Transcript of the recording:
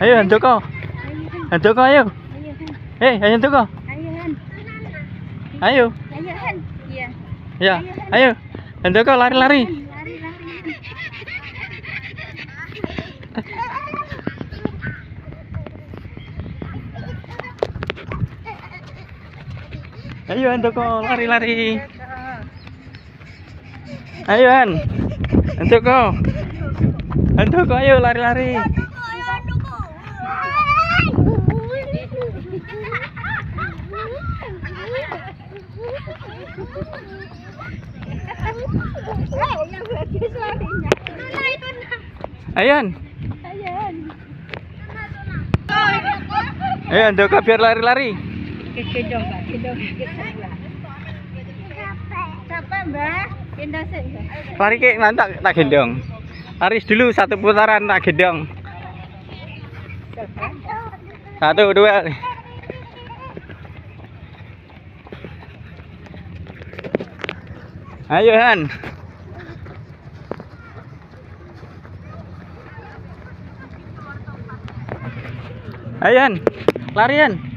Ayo Handoko. Handoko ayo. Handoko. Ayo. Ayo Han. Iya. Ya, ayo. Handoko lari-lari. Ayo Handoko lari-lari. Ayo Han. Handoko. Handoko ayo lari-lari. Ayan. Ayo Handoko biar lari-lari. Gendong Mbak, gendong capek Mbak, gendong sih. Lari ke nanti tak gendong. Lari dulu satu putaran tak gendong. 1, 2. Ayo Han. Ayo Han. Larian.